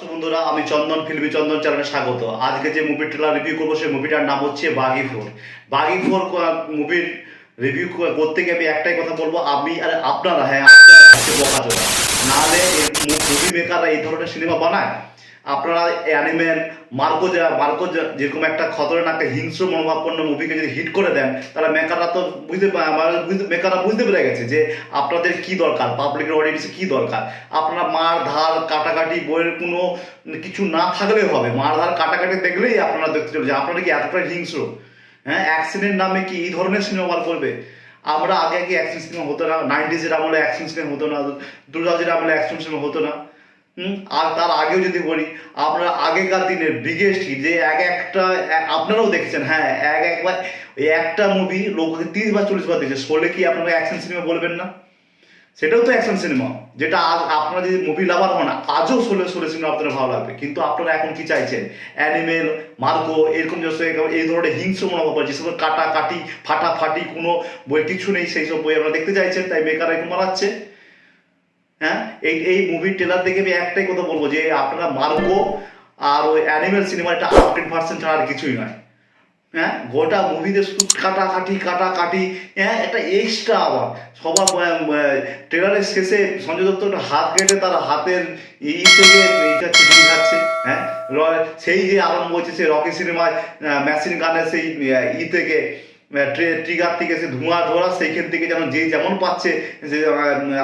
নমস্কার বন্ধুরা, আমি চন্দন ফিল্মি চন্দন চ্যানেলে স্বাগত। আজকে যে মুভি ট্রেলার রিভিউ করবো সেই মুভিটার নাম হচ্ছে বাগি ফোর। বাগি ফোর মুভির রিভিউ করতে গিয়ে আমি একটাই কথা বলবো, আমি আর আপনারা, হ্যাঁ আপনারা হচ্ছে বোকাচোদা। নাহলে মুভি মেকাররা এই ধরনের সিনেমা বানায়? আপনারা অ্যানিমেল মার্কো যেরকম একটা খতরনাক একটা হিংস্র মনোভাবপন্ন মুভিকে যদি হিট করে দেন, তাহলে মেকাররা তো মেকাররা বুঝতে পেরে গেছে যে আপনাদের কি দরকার, পাবলিকের অডিয়েন্সে কি দরকার। আপনারা মার ধার কাটাকাটি বইয়ের কোনো কিছু না থাকলেও হবে, মার ধার কাটাকাটি দেখলেই আপনারা দেখতে চলে যে আপনারা কি এতটা হিংস্র। হ্যাঁ, অ্যাক্সিডেন্ট নামে কি এই ধরনের সিনেমা বার করবে? আমরা আগে আগে অ্যাকশন সিনেমা হতো না, 90s আমলে অ্যাকশন সিনেমা হতো না, 2000 আমলে অ্যাকশন সিনেমা হতো না। আর তার আগেও যদি বলি, আপনারা আগেকার দিনের বিগেস্ট হিট যে আপনারাও দেখছেন, হ্যাঁ একবার ওই একটা মুভি লোককে 30 বার 40 বার দেখছে, শোলে কি আপনারা অ্যাকশন সিনেমা বলবেন না? সেটাও তো অ্যাকশন সিনেমা, যেটা আজ আপনারা যদি মুভি লাভার হন আজও শোলে সিনেমা আপনাদের ভালো লাগবে। কিন্তু আপনারা এখন কি চাইছেন? অ্যানিমেল মার্কো এরকম এই ধরনের হিংস্র মনোভাব, যেসব কাটাকাটি ফাটাফাটি কোনো বই কিছু নেই, সেই সব বই আপনারা দেখতে চাইছেন, তাই মেকাররা এরকম বানাচ্ছে। হ্যাঁ, এই মুভির ট্রেলার দেখে আমি একটাই কথা বলবো যে আপনারা মার্কো আর ওই অ্যানিমেল সিনেমাটা আপডেট ভার্সন ছাড়া আর কিছুই নয়। হ্যাঁ, গোটা মুভিতে শুধু কাটাকাটি, হ্যাঁ একটা এক্সট্রা আবার সবার ট্রেলারের শেষে সঞ্জয় দত্ত একটা হাত কেটে তার হাতের থেকে এইটা চিঠি খাচ্ছে। হ্যাঁ, সেই যে আরম্ভ হচ্ছে সেই রকি সিনেমায় মেশিন গানের সেই থেকে ট্রিগার থেকে সে ধোঁয়া ধোয়া, সেইখান থেকে যেন যে যেমন পাচ্ছে যে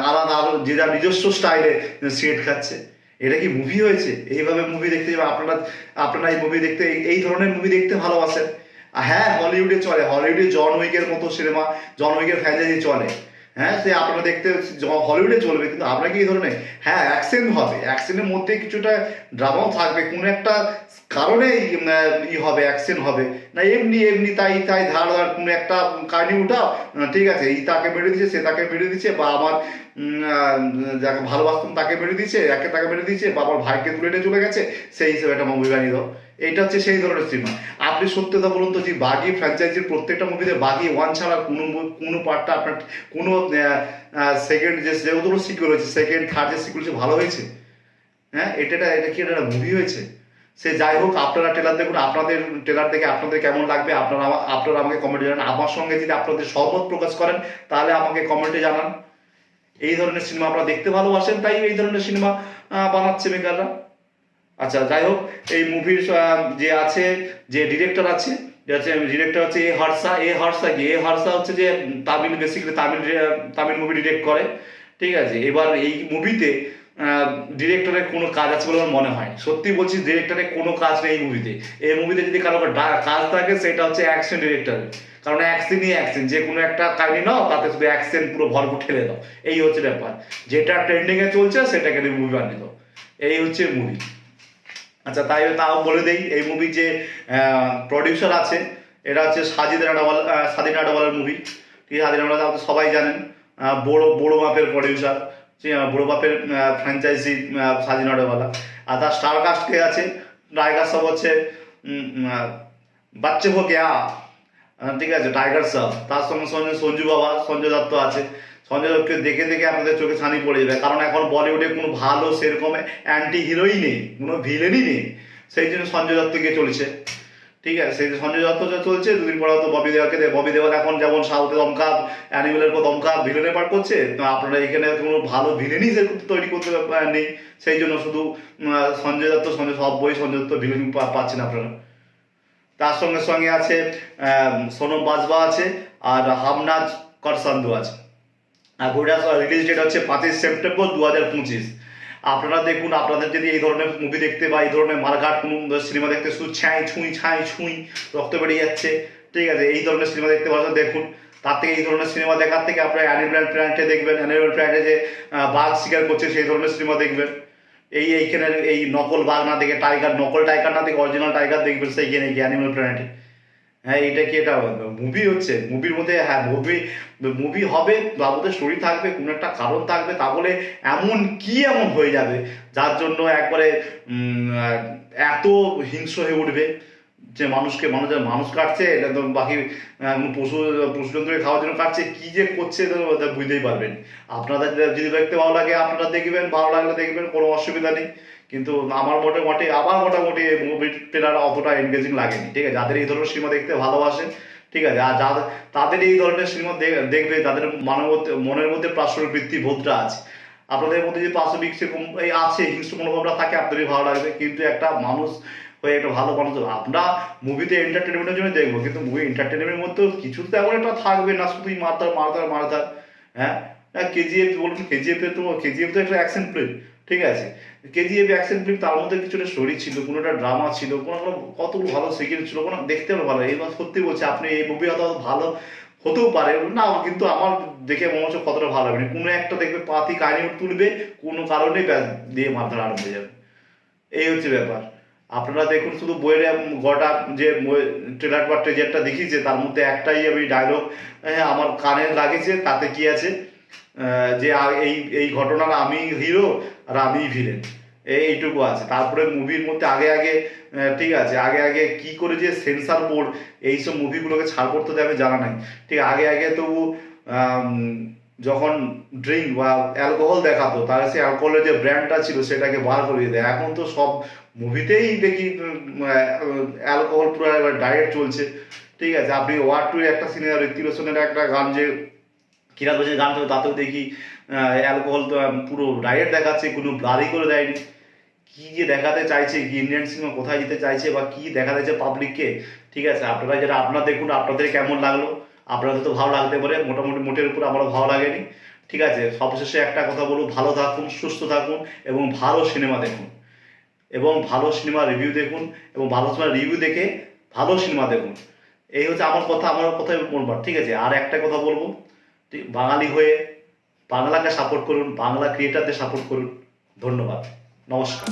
আলাদা আরো যে যার নিজস্ব স্টাইলে সিগারেট খাচ্ছে। এটা কি মুভি হয়েছে? এইভাবে মুভি দেখতে যাবে আপনারা এই মুভি দেখতে, এই ধরনের মুভি দেখতে ভালোবাসেন? হ্যাঁ, হলিউডে চলে, হলিউডে জন উইকের মতো সিনেমা, জন উইকের ফ্র্যাঞ্চাইজি চলে। হ্যাঁ, সে আপনারা দেখতে হলিউডে চলবে, কিন্তু আপনারা কি এই ধরনের, হ্যাঁ অ্যাকশন হবে, অ্যাকশনের মধ্যে কিছুটা ড্রামাও থাকবে, কোনো একটা কারণে হবে, অ্যাকশন হবে না এমনি এমনি তাই তাই ধার ধার কোনো একটা কাহিনি উঠাও, ঠিক আছে, এই তাকে মেরে দিচ্ছে, সে তাকে মেরে দিচ্ছে, বা আমার যাকে ভালোবাসতাম তাকে মেরে দিচ্ছে, তাকে মেরে দিচ্ছে, বা আমার ভাইকে তুলে নিয়ে চলে গেছে, সেই হিসেবে একটা মুভি বানিয়ে দাও। এটা হচ্ছে সেই ধরনের সিনেমা। আপনি সত্যি কথা বলুন তো, যে বাগি ফ্র্যাঞ্চাইজির প্রত্যেকটা মুভিতে বাগি ওয়ান ছাড়া কোনো পার্টটা আপনার কোনো সেকেন্ড যেগুলো সিকুয়েল হয়েছে, সেকেন্ড থার্ড যে সিকুয়েল হয়েছে ভালো হয়েছে? হ্যাঁ, এটা কি একটা মুভি হয়েছে? সে যাই হোক, আপনারা ট্রেলার দেখুন, আপনাদের ট্রেলার দেখে আপনাদের কেমন লাগবে আপনারা আমাকে কমেন্টে জানান। আমার সঙ্গে যদি আপনাদের সহমত প্রকাশ করেন তাহলে আমাকে কমেন্টে জানান। এই ধরনের সিনেমা আপনারা দেখতে ভালোবাসেন, তাই এই ধরনের সিনেমা বানাচ্ছে মেকাররা। আচ্ছা, যাই হোক, এই মুভির যে আছে, যে ডিরেক্টর আছে, ডিরেক্টর হচ্ছে এ হর্ষা হচ্ছে যে Tamil, basically Tamil movie direct করে। ঠিক আছে, এবার এই মুভিতে ডিরেক্টরের কোনো কাজ আছে বলে আমার মনে হয়, সত্যি বলছি ডিরেক্টরের কোনো কাজ নেই এই মুভিতে। এই মুভিতে যদি কারো কাজ থাকে সেটা হচ্ছে অ্যাকশন ডিরেক্টরের, কারণ অ্যাকশন যে কোনো একটা কাহিনী নাও, তাতে শুধু অ্যাকশন পুরো ভরপুর ঠেলে দাও, এই হচ্ছে ব্যাপার। যেটা ট্রেন্ডিংয়ে চলছে সেটাকে মুভি বানিয়ে দাও, এই হচ্ছে মুভি। আচ্ছা, তাও বলে দেই, এই মুভি যে প্রডিউসার আছে, এটা হচ্ছে সাজিদ নাডাওয়ালার মুভি। ঠিক আছে, সাজিদ নাডাওয়ালা সবাই জানেন, বড় বাপের প্রডিউসার, বড় বাপের ফ্র্যাঞ্চাইজি সাজিদ নাডাওয়ালা। আর তার স্টার কাস্ট কে আছে, টাইগার সব হচ্ছে বাচ্চে হো গয়া, ঠিক আছে, টাইগার সব। তার সঙ্গে সঙ্গে সঞ্জয় দত্ত আছে। সঞ্জয় দত্তকে দেখে দেখে আপনাদের চোখে ছানি পড়ে যাবে, কারণ এখন বলিউডে কোনো ভালো সেরকম অ্যান্টি হিরোই নেই, কোনো ভিলেনই নেই, সেই জন্য সঞ্জয় দত্তকে চলছে। ঠিক আছে, সেই সঞ্জয় দত্ত যা চলছে, দুদিন পর হয়তো ববি দেওয়াল এখন যেমন সাউথে দমকা অ্যানিমেলের পর দমকা ভিলেনের পার করছে, তো আপনারা এখানে কোনো ভালো ভিলেনই তৈরি করতে নেই, সেই জন্য শুধু সঞ্জয় দত্ত সব বই সঞ্জয় দত্ত ভিলেন পাচ্ছেন আপনারা। তার সঙ্গে সঙ্গে আছে সোনম বাজবা আছে, আর হামনাজ করসান্দু আছে। আর বইটার রিলিজ ডেট হচ্ছে 5ই সেপ্টেম্বর 2025। আপনারা দেখুন, আপনাদের যদি এই ধরনের মুভি দেখতে বা এই ধরনের মারঘাট কোনো সিনেমা দেখতে শুধু ছাই ছুঁই রক্ত বেরিয়ে যাচ্ছে, ঠিক আছে, এই ধরনের সিনেমা দেখতে পাচ্ছেন দেখুন। তার থেকে এই ধরনের সিনেমা দেখার থেকে আপনারা অ্যানিমেল প্ল্যানেটে দেখবেন, অ্যানিমেল প্ল্যানেটে যে বাঘ শিকার করছে সেই ধরনের সিনেমা দেখবেন। এইখানে এই নকল বাঘ না দেখে নকল টাইগার না দেখে অরিজিনাল টাইগার দেখবেন সেইখানে গিয়ে অ্যানিমেল প্ল্যানেটে। হ্যাঁ, এটা কি এটা মুভি হচ্ছে? মুভির মধ্যে, হ্যাঁ মুভি হবে, বাবুদের স্টোরি থাকবে, কোনো একটা কারণ থাকবে, তা বলে এমন হয়ে যাবে যার জন্য একবারে এত হিংস্র হয়ে উঠবে যে মানুষ কাটছে, এটা তো বাকি পশুজন্তুকে খাওয়ার জন্য কাটছে, কি যে করছে বুঝতেই পারবেন। আপনাদের যদি দেখতে ভালো লাগে আপনারা দেখবেন, ভালো লাগলে দেখবেন, কোনো অসুবিধা নেই। কিন্তু আমার মোটামুটি মুভি ট্রেলার অতটা এনগেজিং লাগেনি, ঠিক আছে। যাদের এই ধরনের সিনেমা দেখতে ভালোবাসে, ঠিক আছে, আর তাদের এই ধরনের সিনেমা দেখবে, তাদের মনের মধ্যে প্রাসঙ্গিক বোধটা আছে। আপনাদের মধ্যে যে পাশবিক সেরকম এই আছে হিংস্র মনোভাবটা থাকে, আপনাদেরই ভালো লাগবে। কিন্তু একটা মানুষ হয়ে একটা ভালো মানুষ, আমরা মুভিতে এন্টারটেনমেন্টের জন্য দেখবো, কিন্তু মুভি এন্টারটেনমেন্টের মধ্যেও কিছু তো এমন একটা থাকবে না শুধুই মারধার। হ্যাঁ, কেজিএফ বলুন, কেজিএফ তো একটা অ্যাকশন ফিল্ম, ঠিক আছে। কেজিএফ অ্যাকশন ফিল্ম, তার মধ্যে কিছু একটা স্টোরি ছিল, কোনো একটা ড্রামা ছিল, কতগুলো ভালো সিকিউর ছিল, কোনো দেখতে ভালো। এইবার সত্যি বলছি, আপনি এই মুভি হয়তো ভালো হতেও পারে না, কিন্তু আমার দেখে মনে হচ্ছে কতটা ভালো হবে না। কোনো একটা দেখবে পাতি কাহিনী তুলবে, কোনো কারণেই দিয়ে মারধার আরম্ভ হয়ে যাবে। এই হচ্ছে ব্যাপার। আপনারা দেখুন, শুধু বইয়ের গোটা যে ট্রেলার বা ট্রেজারটা দেখিয়েছে, তার মধ্যে একটাই আমি ডায়লগ আমার কানে লাগেছে, তাতে কি আছে যে এই এই ঘটনার আমি হিরো আর আমি ভিলেন, এইটুকু আছে। তারপরে মুভির মধ্যে আগে ঠিক আছে, আগে কি করে যে সেন্সার বোর্ড এইসব মুভিগুলোকে ছাড় করতে দেবে জানা নাই, ঠিক আগে তবু যখন ড্রিঙ্ক বা অ্যালকোহল দেখাতো, তাহলে সেই অ্যালকোহলের যে ব্র্যান্ডটা ছিল সেটাকে বার করিয়ে দেয়। এখন তো সব মুভিতেই দেখি অ্যালকোহল পুরো ডায়েট চলছে, ঠিক আছে। আপনি ওয়ার টু একটা সিনেমা ঋত্বিক রোশনের একটা গান, যে কিরাত হোসেনের গান থাকে, তাতেও দেখি অ্যালকোহল তো পুরো ডায়েট দেখাচ্ছে, কোনো ব্লারি করে দেয়নি। কি যে দেখাতে চাইছে, কি ইন্ডিয়ান সিনেমা কোথায় যেতে চাইছে, বা কি দেখাতে চাইছে পাবলিককে, ঠিক আছে। আপনারা যেটা আপনারা দেখুন, আপনাদের কেমন লাগলো। আপনাদের তো ভালো লাগতে পারে, মোটামুটি মোটের উপর আমারও ভালো লাগেনি, ঠিক আছে। সবশেষে একটা কথা বলবো, ভালো থাকুন, সুস্থ থাকুন, এবং ভালো সিনেমা দেখুন, এবং ভালো সিনেমা রিভিউ দেখুন, এবং ভালো সিনেমা রিভিউ দেখে ভালো সিনেমা দেখুন। এই হচ্ছে আমার কথাই বলবার, ঠিক আছে। আর একটা কথা বলবো, বাঙালি হয়ে বাংলাকে সাপোর্ট করুন, বাংলা ক্রিয়েটারদের সাপোর্ট করুন। ধন্যবাদ, নমস্কার।